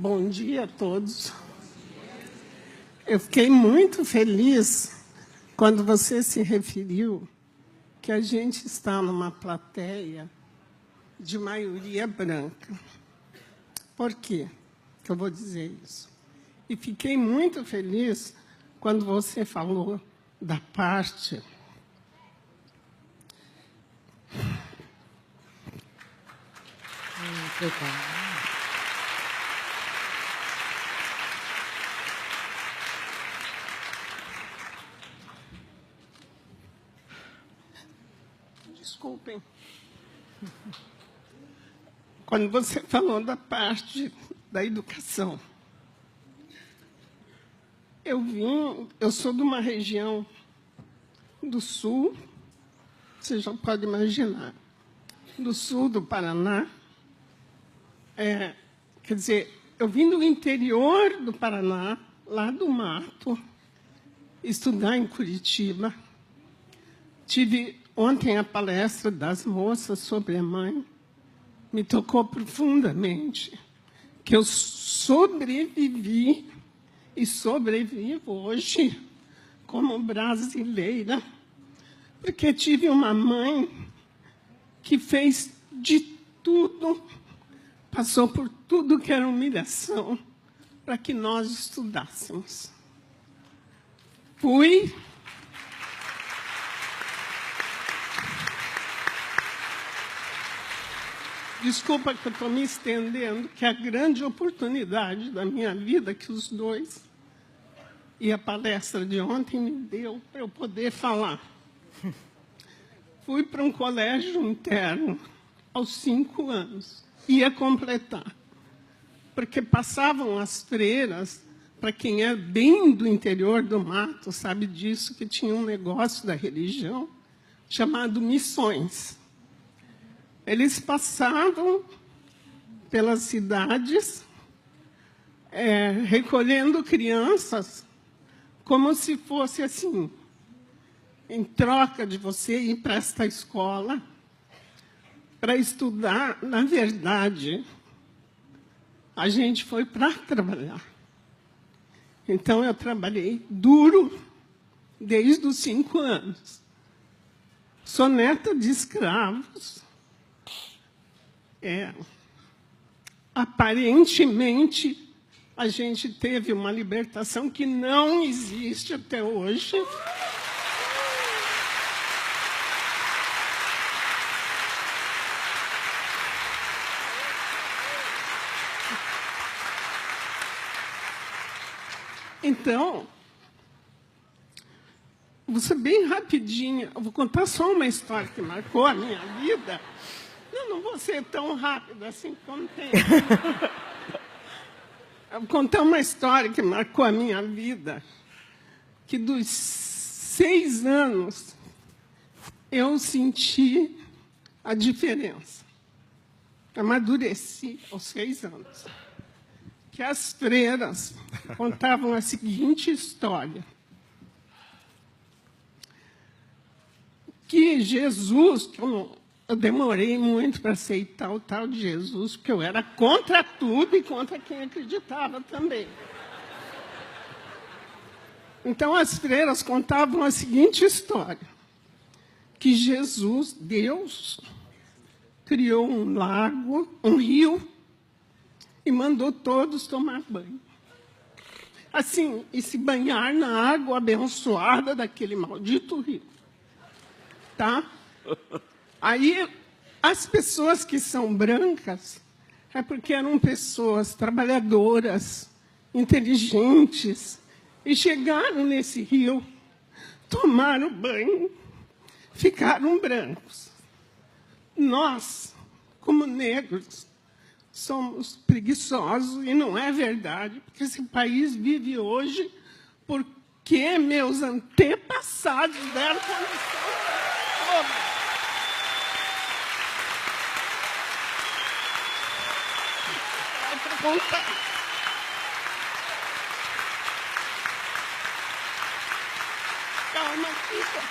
Bom dia a todos. Eu fiquei muito feliz quando você se referiu que a gente está numa plateia de maioria branca. Por quê que eu vou dizer isso? E fiquei muito feliz quando você falou da parte Desculpem. Quando você falou da parte da educação, eu sou de uma região do sul, você já pode imaginar, do sul do Paraná. Quer dizer, eu vim do interior do Paraná, lá do mato, estudar em Curitiba. Tive ontem a palestra das moças sobre a mãe. Me tocou profundamente que eu sobrevivi e sobrevivo hoje como brasileira, porque tive uma mãe que fez de tudo, passou por tudo que era humilhação para que nós estudássemos. Desculpa que eu estou me estendendo, que é a grande oportunidade da minha vida que os dois e a palestra de ontem me deu para eu poder falar. Fui para um colégio interno aos 5 anos, ia completar, porque passavam as freiras, para quem é bem do interior do mato, sabe disso, que tinha um negócio da religião chamado missões. Eles passavam pelas cidades, recolhendo crianças, como se fosse assim, em troca de você ir para esta escola, para estudar. Na verdade, a gente foi para trabalhar. Então, eu trabalhei duro desde os 5 anos. Sou neta de escravos. Aparentemente, a gente teve uma libertação que não existe até hoje. Então, vou ser bem rapidinha. Eu vou contar só uma história que marcou a minha vida. Não vou ser tão rápida assim como tem. Eu vou contar uma história que marcou a minha vida, que dos 6 anos eu senti a diferença. Amadureci aos 6 anos. Que as freiras contavam a seguinte história. Que Jesus, que eu demorei muito para aceitar o tal de Jesus, porque eu era contra tudo e contra quem acreditava também. Então, as freiras contavam a seguinte história, que Jesus, Deus, criou um lago, um rio, e mandou todos tomar banho. Assim, e se banhar na água abençoada daquele maldito rio. Tá? Aí, as pessoas que são brancas é porque eram pessoas trabalhadoras, inteligentes, e chegaram nesse rio, tomaram banho, ficaram brancos. Nós, como negros, somos preguiçosos, e não é verdade, porque esse país vive hoje porque meus antepassados deram condição para todos. Contar. Calma, fica.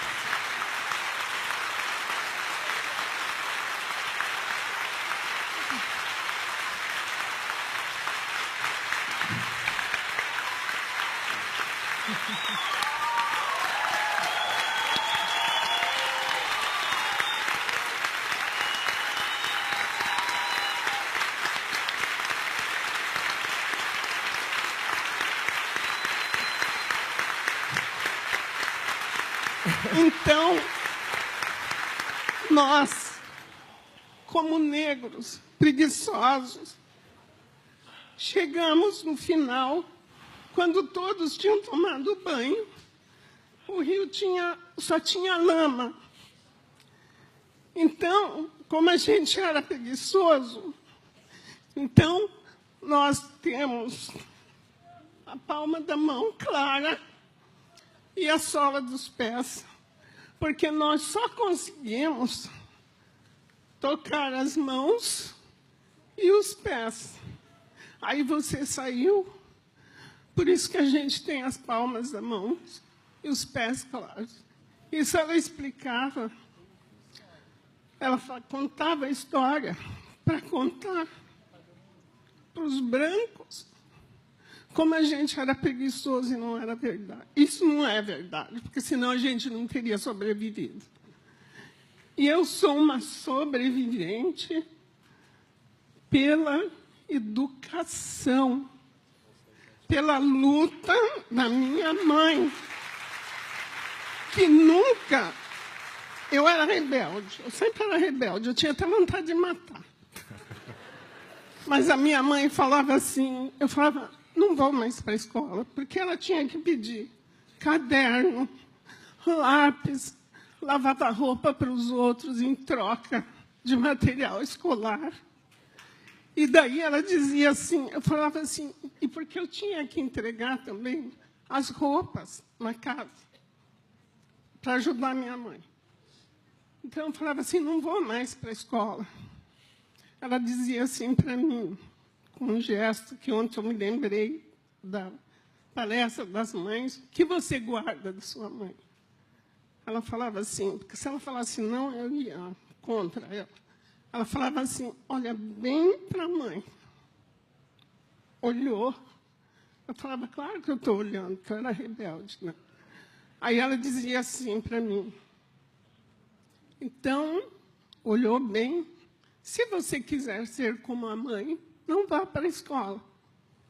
Então, nós, como negros, preguiçosos, chegamos no final, quando todos tinham tomado banho, o rio só tinha lama. Então, como a gente era preguiçoso, então nós temos a palma da mão clara e a sola dos pés, porque nós só conseguimos tocar as mãos e os pés. Aí você saiu, por isso que a gente tem as palmas da mão e os pés claros. Isso ela explicava, ela contava a história para contar para os brancos como a gente era preguiçoso e não era verdade. Isso não é verdade, porque senão a gente não teria sobrevivido. E eu sou uma sobrevivente pela educação, pela luta da minha mãe, que nunca... Eu era rebelde, eu sempre era rebelde, eu tinha até vontade de matar. Mas a minha mãe falava assim, eu falava, não vou mais para a escola, porque ela tinha que pedir caderno, lápis, lavava roupa para os outros em troca de material escolar. E daí ela dizia assim, eu falava assim, e porque eu tinha que entregar também as roupas na casa, para ajudar minha mãe. Então eu falava assim, não vou mais para a escola. Ela dizia assim para mim, com um gesto que ontem eu me lembrei da palestra das mães, o que você guarda da sua mãe? Ela falava assim, porque se ela falasse não, eu ia contra ela. Ela falava assim, olha bem para a mãe. Olhou. Eu falava, claro que eu estou olhando, porque eu era rebelde, né? Aí ela dizia assim para mim, então, olhou bem, se você quiser ser como a mãe, não vá para a escola.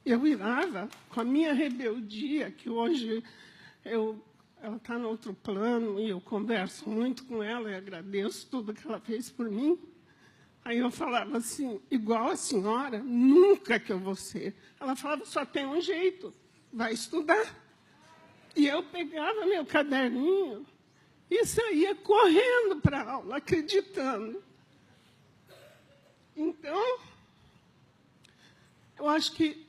Eu virava com a minha rebeldia, que hoje ela está no outro plano, e eu converso muito com ela e agradeço tudo que ela fez por mim. Aí eu falava assim, igual a senhora, nunca que eu vou ser. Ela falava, só tem um jeito, vai estudar. E eu pegava meu caderninho e saía correndo para a aula, acreditando. Então, eu acho que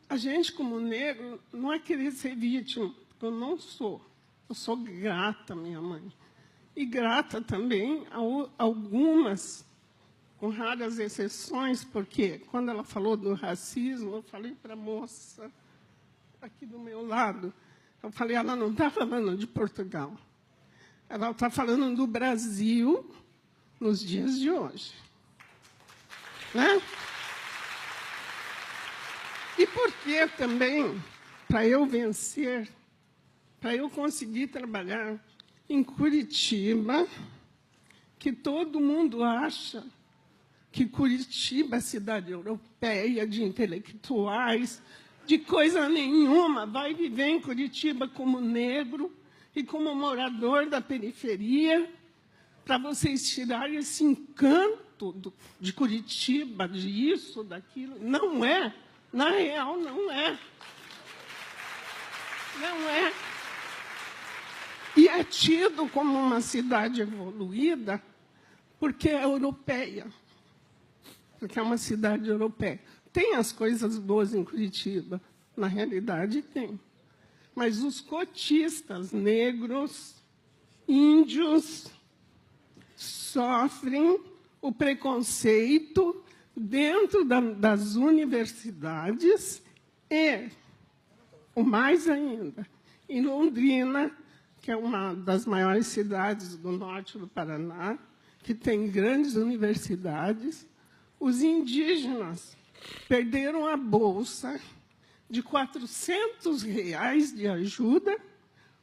a gente, como negro, não é querer ser vítima, porque eu não sou. Eu sou grata à minha mãe. E grata também a algumas, com raras exceções, porque quando ela falou do racismo, eu falei para a moça aqui do meu lado, eu falei, ela não está falando de Portugal. Ela está falando do Brasil nos dias de hoje. Né? E por que também, para eu vencer, para eu conseguir trabalhar em Curitiba, que todo mundo acha que Curitiba é cidade europeia, de intelectuais, de coisa nenhuma, vai viver em Curitiba como negro e como morador da periferia, para vocês tirarem esse encanto de Curitiba, disso, daquilo. Não é. Na real, não é. Não é. E é tido como uma cidade evoluída porque é europeia. Porque é uma cidade europeia. Tem as coisas boas em Curitiba. Na realidade, tem. Mas os cotistas negros, índios, sofrem o preconceito dentro das universidades e, o mais ainda, em Londrina, que é uma das maiores cidades do norte do Paraná, que tem grandes universidades, os indígenas perderam a bolsa de R$ 400 de ajuda,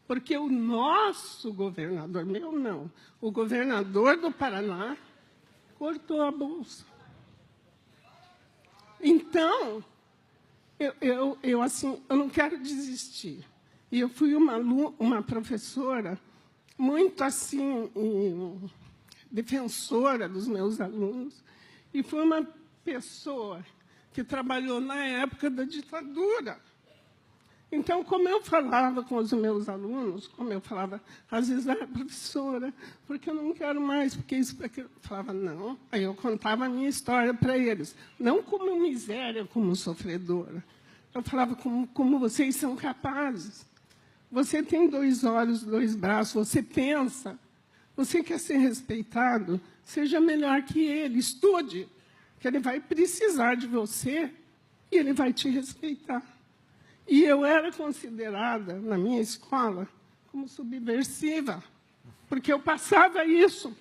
porque o nosso governador, meu não, o governador do Paraná, cortou a bolsa. Então, assim, eu não quero desistir. E eu fui uma professora muito, assim, defensora dos meus alunos, e fui uma pessoa que trabalhou na época da ditadura. Então, como eu falava com os meus alunos, como eu falava, às vezes, professora, porque eu não quero mais, porque isso, porque eu falava, não. Aí eu contava a minha história para eles, não como miséria, como sofredora. Eu falava como vocês são capazes. Você tem 2 olhos, 2 braços, você pensa, você quer ser respeitado, seja melhor que ele, estude, que ele vai precisar de você e ele vai te respeitar. E eu era considerada, na minha escola, como subversiva, porque eu passava isso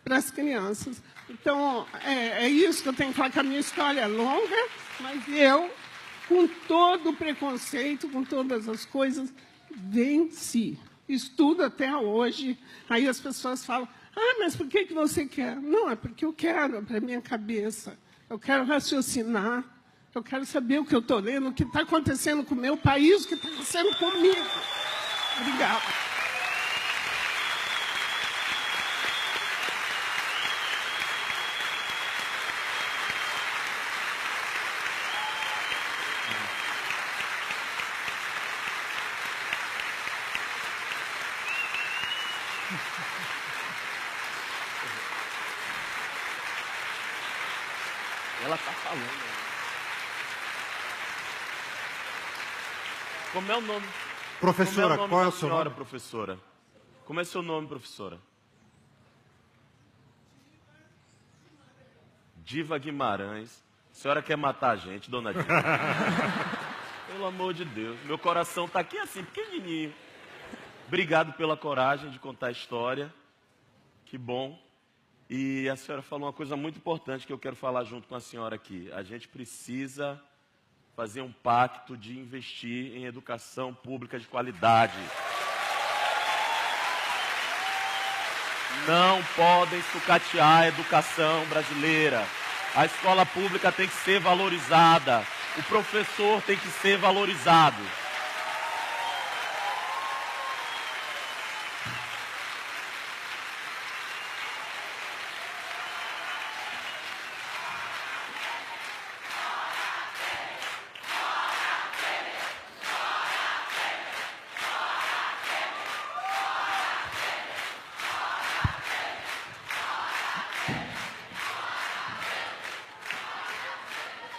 para as crianças. Então, é isso que eu tenho que falar, que a minha história é longa, mas eu, com todo o preconceito, com todas as coisas, venci. Estudo até hoje. Aí as pessoas falam, mas por que você quer? Não, é porque eu quero, é para a minha cabeça. Eu quero raciocinar. Eu quero saber o que eu estou lendo, o que está acontecendo com o meu país, o que está acontecendo comigo. Obrigada. Ela está falando. Como é o nome? Professora, qual é o seu nome? Professora? Como é seu nome, professora? Diva Guimarães. A senhora quer matar a gente, dona Diva? Pelo amor de Deus. Meu coração está aqui assim, pequenininho. Obrigado pela coragem de contar a história. Que bom. E a senhora falou uma coisa muito importante que eu quero falar junto com a senhora aqui. A gente precisa fazer um pacto de investir em educação pública de qualidade. Não podem sucatear a educação brasileira. A escola pública tem que ser valorizada. O professor tem que ser valorizado.